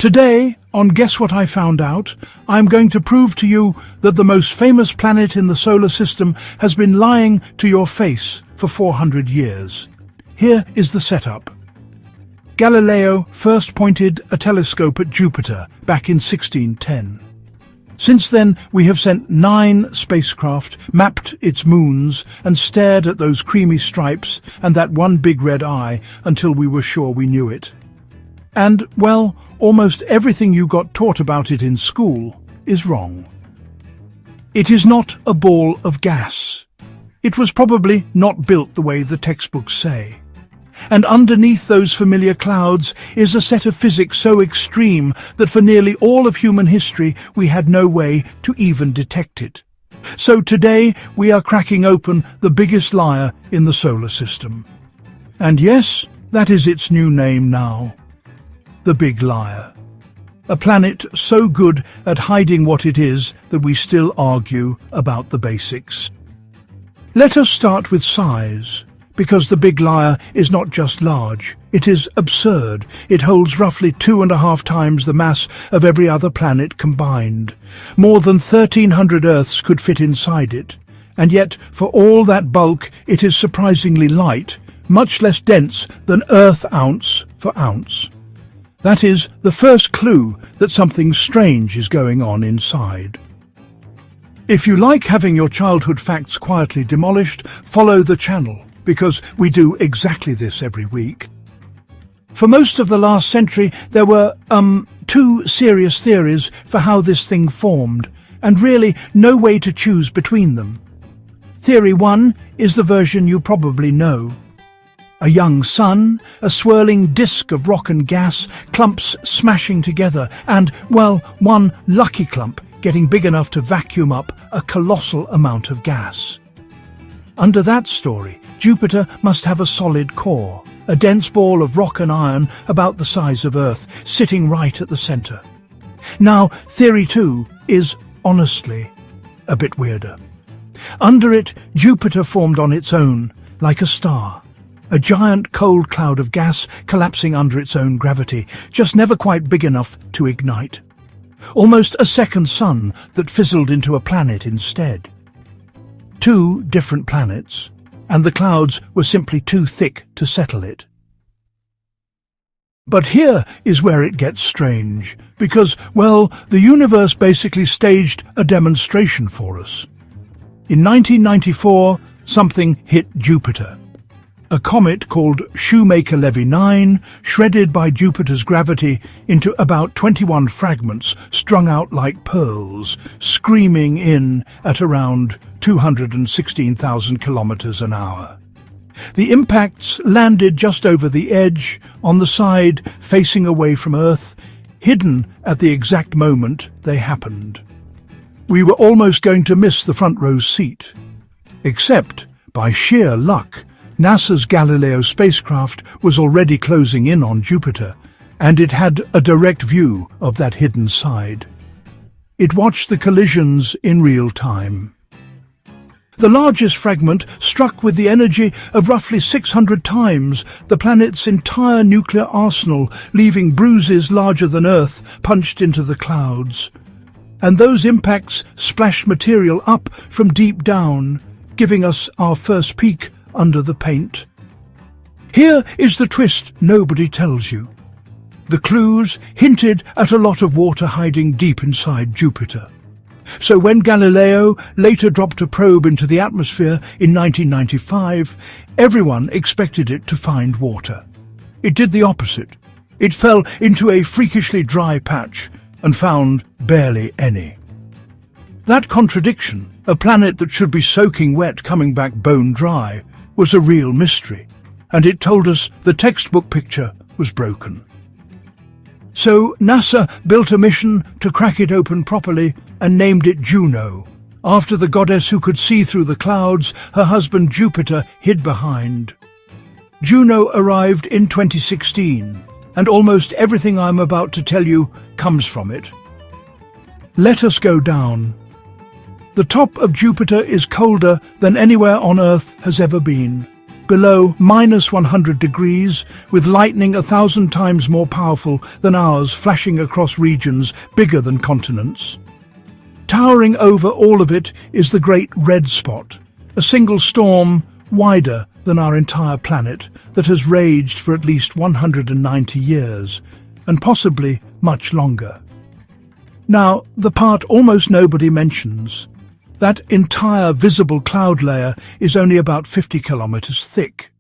Today, on Guess What I Found Out, I'm going to prove to you that the most famous planet in the solar system has been lying to your face for 400 years. Here is the setup. Galileo first pointed a telescope at Jupiter back in 1610. Since then, we have sent 9 spacecraft, mapped its moons, and stared at those creamy stripes and that one big red eye until we were sure we knew it. And, well, almost everything you got taught about it in school is wrong. It is not a ball of gas. It was probably not built the way the textbooks say. And underneath those familiar clouds is a set of physics so extreme that for nearly all of human history we had no way to even detect it. So today we are cracking open the biggest liar in the solar system. And yes, that is its new name now. The Big Liar. A planet so good at hiding what it is that we still argue about the basics. Let us start with size, because the Big Liar is not just large, it is absurd. It holds roughly 2.5 times the mass of every other planet combined. More than 1,300 Earths could fit inside it. And yet, for all that bulk, it is surprisingly light, much less dense than Earth ounce for ounce. That is the first clue that something strange is going on inside. If you like having your childhood facts quietly demolished, follow the channel, because we do exactly this every week. For most of the last century, there were, 2 serious theories for how this thing formed, and really no way to choose between them. Theory 1 is the version you probably know. A young sun, a swirling disk of rock and gas, clumps smashing together, and, well, one lucky clump getting big enough to vacuum up a colossal amount of gas. Under that story, Jupiter must have a solid core, a dense ball of rock and iron about the size of Earth, sitting right at the center. Now, Theory 2 is, honestly, a bit weirder. Under it, Jupiter formed on its own, like a star. A giant cold cloud of gas collapsing under its own gravity, just never quite big enough to ignite. Almost a second sun that fizzled into a planet instead. 2 different planets, and the clouds were simply too thick to settle it. But here is where it gets strange, because, well, the universe basically staged a demonstration for us. In 1994, something hit Jupiter. A comet called Shoemaker-Levy 9 shredded by Jupiter's gravity into about 21 fragments strung out like pearls, screaming in at around 216,000 kilometers an hour. The impacts landed just over the edge, on the side facing away from Earth, hidden at the exact moment they happened. We were almost going to miss the front row seat. Except, by sheer luck, NASA's Galileo spacecraft was already closing in on Jupiter, and it had a direct view of that hidden side. It watched the collisions in real time. The largest fragment struck with the energy of roughly 600 times the planet's entire nuclear arsenal, leaving bruises larger than Earth punched into the clouds. And those impacts splashed material up from deep down, giving us our first peek under the paint. Here is the twist nobody tells you. The clues hinted at a lot of water hiding deep inside Jupiter. So when Galileo later dropped a probe into the atmosphere in 1995, everyone expected it to find water. It did the opposite. It fell into a freakishly dry patch and found barely any. That contradiction, a planet that should be soaking wet coming back bone dry, was a real mystery, and it told us the textbook picture was broken. So NASA built a mission to crack it open properly and named it Juno, after the goddess who could see through the clouds her husband Jupiter hid behind. Juno arrived in 2016, and almost everything I'm about to tell you comes from it. Let us go down. The top of Jupiter is colder than anywhere on Earth has ever been. below -100 degrees, with lightning 1,000 times more powerful than ours flashing across regions bigger than continents. Towering over all of it is the Great Red Spot, a single storm wider than our entire planet that has raged for at least 190 years, and possibly much longer. Now, the part almost nobody mentions. That entire visible cloud layer is only about 50 kilometers thick.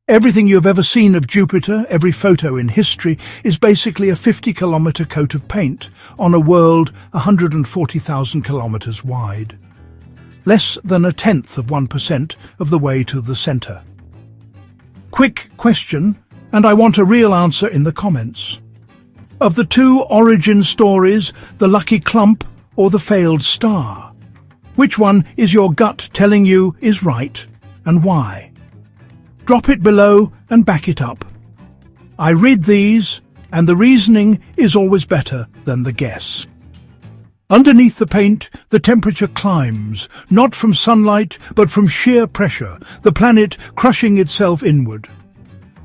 Everything you have ever seen of Jupiter, every photo in history, is basically a 50-kilometer coat of paint on a world 140,000 kilometers wide. Less than 1/10% of the way to the center. Quick question, and I want a real answer in the comments. Of the two origin stories, the lucky clump or the failed star, which one is your gut telling you is right, and why? Drop it below and back it up. I read these, and the reasoning is always better than the guess. Underneath the paint, the temperature climbs, not from sunlight, but from sheer pressure, the planet crushing itself inward.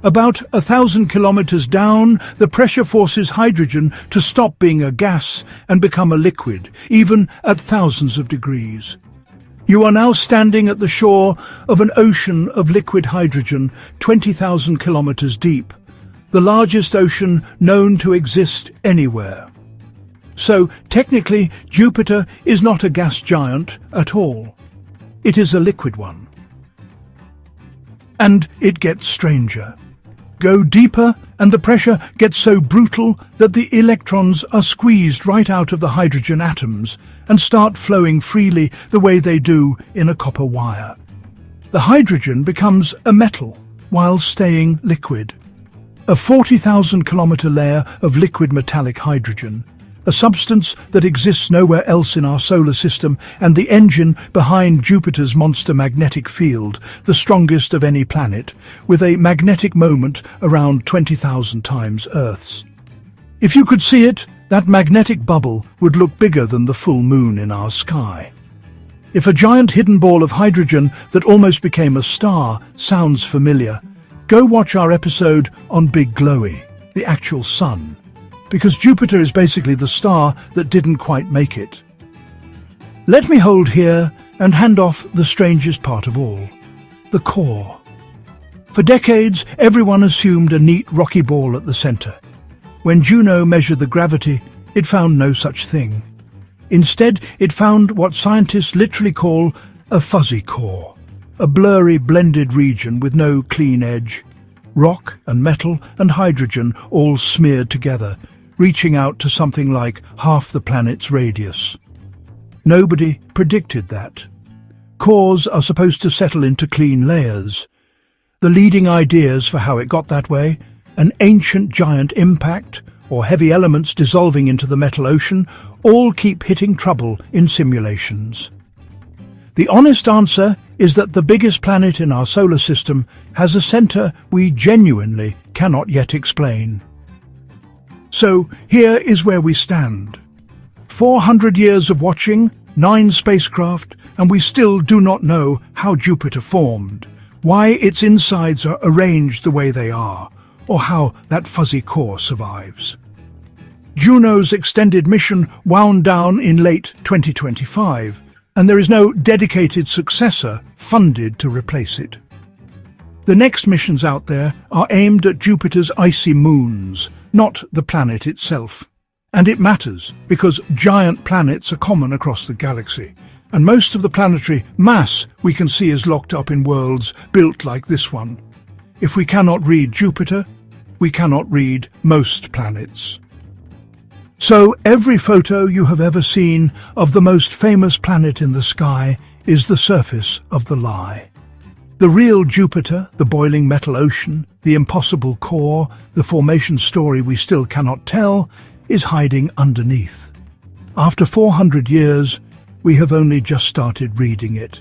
About 1,000 kilometers down, the pressure forces hydrogen to stop being a gas and become a liquid, even at thousands of degrees. You are now standing at the shore of an ocean of liquid hydrogen 20,000 kilometers deep, the largest ocean known to exist anywhere. So, technically, Jupiter is not a gas giant at all. It is a liquid one. And it gets stranger. Go deeper, and the pressure gets so brutal that the electrons are squeezed right out of the hydrogen atoms and start flowing freely the way they do in a copper wire. The hydrogen becomes a metal while staying liquid. A 40,000 kilometer layer of liquid metallic hydrogen, a substance that exists nowhere else in our solar system and the engine behind Jupiter's monster magnetic field, the strongest of any planet, with a magnetic moment around 20,000 times Earth's. If you could see it, that magnetic bubble would look bigger than the full moon in our sky. If a giant hidden ball of hydrogen that almost became a star sounds familiar, go watch our episode on Big Glowy, the actual sun, because Jupiter is basically the star that didn't quite make it. Let me hold here and hand off the strangest part of all, the core. For decades, everyone assumed a neat rocky ball at the center. When Juno measured the gravity, it found no such thing. Instead, it found what scientists literally call a fuzzy core, a blurry blended region with no clean edge. Rock and metal and hydrogen all smeared together, reaching out to something like half the planet's radius. Nobody predicted that. Cores are supposed to settle into clean layers. The leading ideas for how it got that way, an ancient giant impact, or heavy elements dissolving into the metal ocean, all keep hitting trouble in simulations. The honest answer is that the biggest planet in our solar system has a center we genuinely cannot yet explain. So here is where we stand. 400 years of watching, 9 spacecraft, and we still do not know how Jupiter formed, why its insides are arranged the way they are, or how that fuzzy core survives. Juno's extended mission wound down in late 2025, and there is no dedicated successor funded to replace it. The next missions out there are aimed at Jupiter's icy moons, not the planet itself. And it matters, because giant planets are common across the galaxy, and most of the planetary mass we can see is locked up in worlds built like this one. If we cannot read Jupiter, we cannot read most planets. So every photo you have ever seen of the most famous planet in the sky is the surface of the lie. The real Jupiter, the boiling metal ocean, the impossible core, the formation story we still cannot tell, is hiding underneath. After 400 years, we have only just started reading it.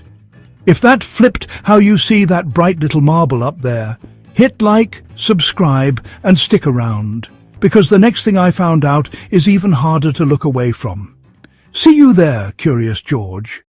If that flipped how you see that bright little marble up there, hit like, subscribe, and stick around, because the next thing I found out is even harder to look away from. See you there, Curious George.